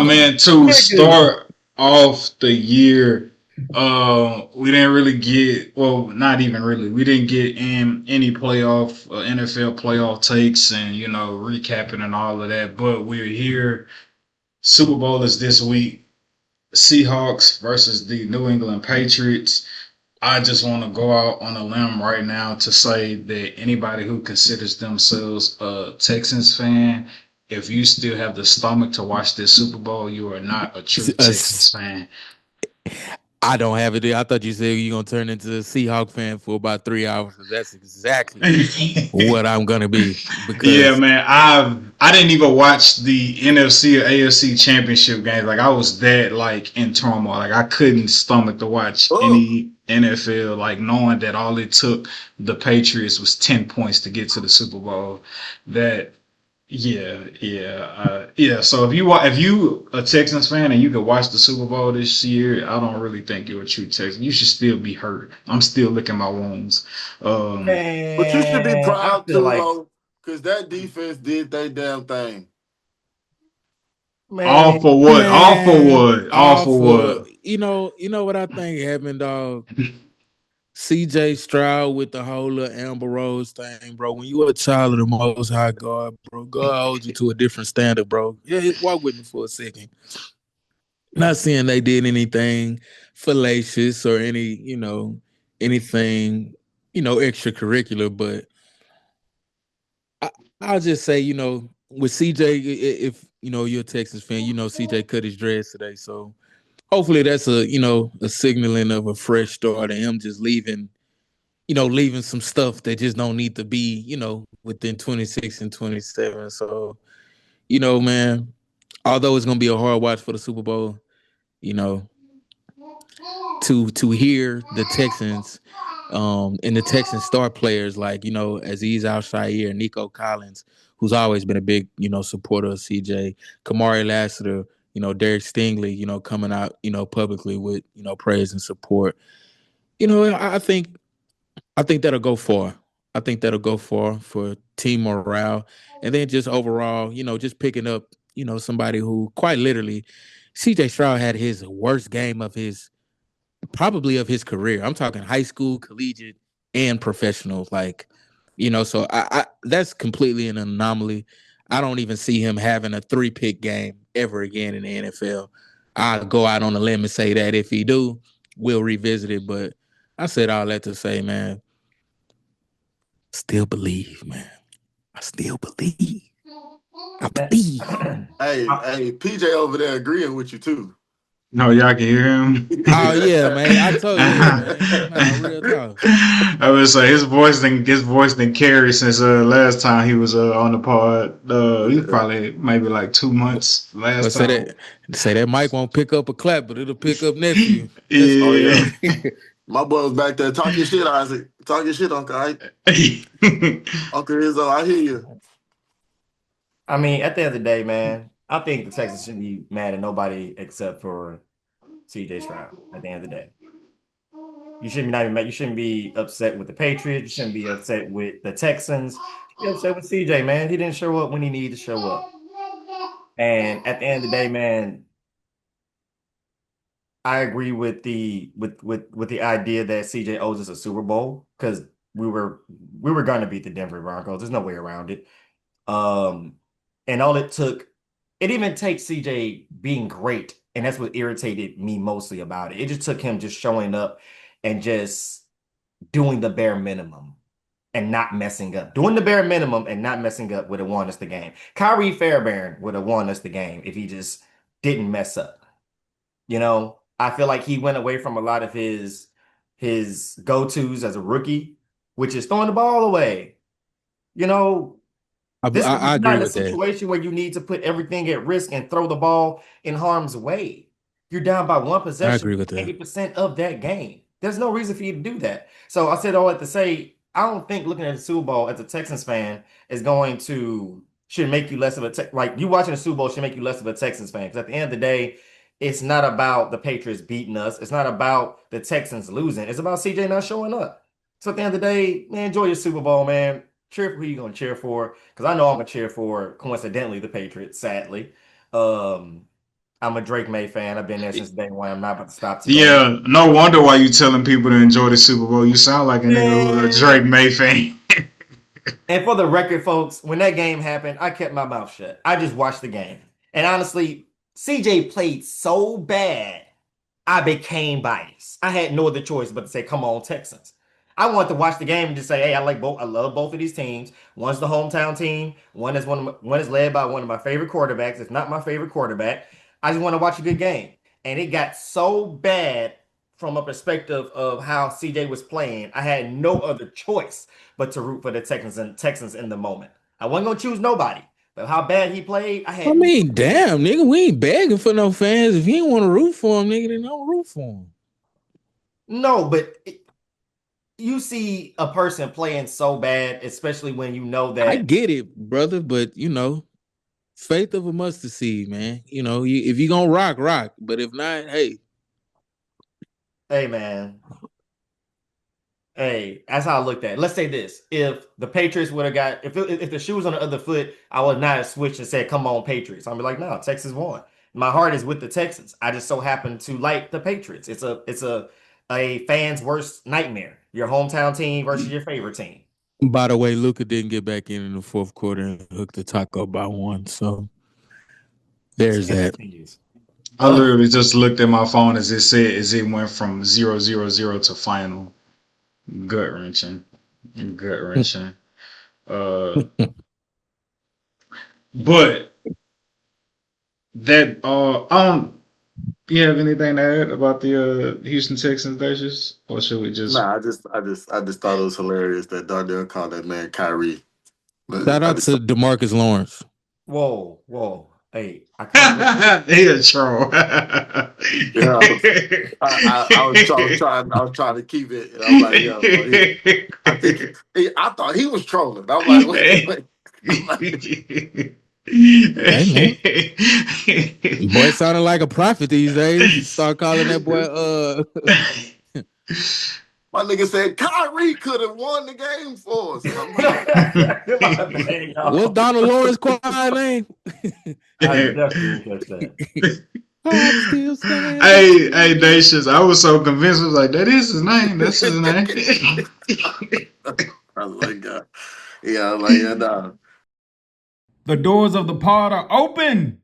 Nah, man, to start off the year, we didn't really get, well, not even really, we didn't get in any playoff, NFL playoff takes and, recapping and all of that. But we're here. Super Bowl is this week. Seahawks versus the New England Patriots. I just want to go out on a limb right now to say that anybody who considers themselves a Texans fan, if you still have the stomach to watch this Super Bowl, you are not a true Texans fan. I don't have it. I thought you said you're gonna turn into a Seahawk fan for about 3 hours. That's exactly what I'm gonna be Yeah, because man. I didn't even watch the NFC or AFC championship games. Like I was that like in turmoil. Like I couldn't stomach to watch Oh, any NFL. Like knowing that all it took the Patriots was 10 points to get to the Super Bowl. That yeah. So if you a Texans fan and you could watch the Super Bowl this year, I don't really think you're a true Texan. You should still be hurt. I'm still licking my wounds. Um, but you should be Man, I proud feel too, like, though, because that defense did their damn thing. all man, for what? All for man, what? All all for for what? what I think happened, dog. CJ Stroud with the whole little Amber Rose thing, bro. When you a child of the Most High God, bro, God holds you to a different standard, bro. Yeah, walk with me for a second. Not saying they did anything fallacious or anything, extracurricular, but I, I'll just say, with CJ, if you're a Texas fan, CJ cut his dreads today, so hopefully that's a signaling of a fresh start and him just leaving some stuff that just don't need to be, within 26 and 27. So, man, although it's gonna be a hard watch for the Super Bowl, you know, to hear the Texans and the Texans star players like, Aziz Al Shire, Nico Collins, who's always been a big, supporter of CJ, Kamari Lassiter, Derek Stingley, coming out, publicly with, praise and support. I think that'll go far. I think that'll go far for team morale. And then just overall, just picking up, somebody who quite literally CJ Stroud had his worst game of his probably of his career. I'm talking high school, collegiate, and professional. Like, so I that's completely an anomaly. I don't even see him having a 3-pick game ever again in the NFL. I'll go out on a limb and say that if he do, we'll revisit it. But I said all that to say, man, still believe, man. I still believe. I man, believe. Hey, PJ over there agreeing with you too. No, y'all can hear him. Oh yeah, man. I told you, yeah, man. Nah, real talk. I would say his voice didn't carry since last time he was on the pod. He was probably maybe like 2 months But last say time. that mic won't pick up a clap, but it'll pick up nephew. Let's Oh go. yeah, Yeah. my boy was back there talking shit. Isaac, talking shit, Uncle. Uncle Rizzo, I hear you. I mean, at the end of the day, man, I think the Texans shouldn't be mad at nobody except for CJ Stroud. At the end of the day, you shouldn't be not even mad. You shouldn't be upset with the Patriots. You shouldn't be upset with the Texans. You be upset with CJ, man. He didn't show up when he needed to show up. And at the end of the day, man, I agree with the idea that CJ owes us a Super Bowl because we were we were going to beat the Denver Broncos. There's no way around it. Um, and all it took, it didn't even take CJ being great, and that's what irritated me mostly about it. It just took him just showing up and just doing the bare minimum and not messing up. Doing the bare minimum and not messing up would have won us the game. Kyrie Fairbairn would have won us the game if he just didn't mess up. I feel like he went away from a lot of his go-tos as a rookie, which is throwing the ball away. You know, I this is not agree in a with that. situation where you need to put everything at risk and throw the ball in harm's way. You're down by one I possession, agree with that. 80% of that game. There's no reason for you to do that. So I said all that to say, I don't think looking at the Super Bowl as a Texans fan is going to should make you less of a like you watching the Super Bowl should make you less of a Texans fan. Because at the end of the day, it's not about the Patriots beating us. It's not about the Texans losing. It's about CJ not showing up. So at the end of the day, man, enjoy your Super Bowl, man. Cheer for who you're gonna cheer for. Because I know I'm gonna cheer for coincidentally the Patriots, sadly. Um, I'm a Drake May fan. I've been there since day one. I'm not about to stop today. Yeah, no wonder why you telling people to enjoy the Super Bowl. You sound like a nigga who's a Drake May fan. And for the record, folks, when that game happened, I kept my mouth shut. I just watched the game. And honestly, CJ played so bad, I became biased. I had no other choice but to say, come on, Texans. I wanted to watch the game and just say, hey, I like both. I love both of these teams. One's the hometown team. One is led by one of my favorite quarterbacks. It's not my favorite quarterback. I just want to watch a good game. And it got so bad from a perspective of how CJ was playing. I had no other choice but to root for the Texans in the moment. I wasn't gonna choose nobody, but how bad he played, I I had. mean, damn, nigga, we ain't begging for no fans. If you ain't want to root for them, nigga, then don't root for them. No, but you see a person playing so bad, especially when you know that. I get it, brother, but you know, faith of a mustard seed, man. You know, if you gonna rock, rock. But if not, hey. Hey, man. Hey, that's how I looked at it. Let's say this. If the Patriots would have got, if the shoe was on the other foot, I would not have switched and said, come on, Patriots. I'd be like, no, Texas won. My heart is with the Texans. I just so happen to like the Patriots. It's a fan's worst nightmare. Your hometown team versus your favorite team. By the way, Luka didn't get back in the fourth quarter and hooked the taco by one. So there's that. I literally just looked at my phone as it went from 0-0-0 to final. Gut wrenching. But that I don't. You have anything to add about the Houston Texans Dashes, or should we just? Nah, I just thought it was hilarious that Darnell called that man Kyrie. Shout out to DeMarcus Lawrence. Whoa. Hey, I can't. He a troll. Yeah, I was trying to keep it, and I'm like, yo, I thought he was trolling. I'm like, wait. I'm like, Hey, boy sounded like a prophet these days. Start calling that boy my nigga said Kyrie could have won the game for us. What's Donald Lawrence's quiet name? I definitely didn't catch that. I'm still standing. Hey, Nations. I was so convinced. I was like, that is his name. That's his name. I was like, yeah, nah. The doors of the pod are open.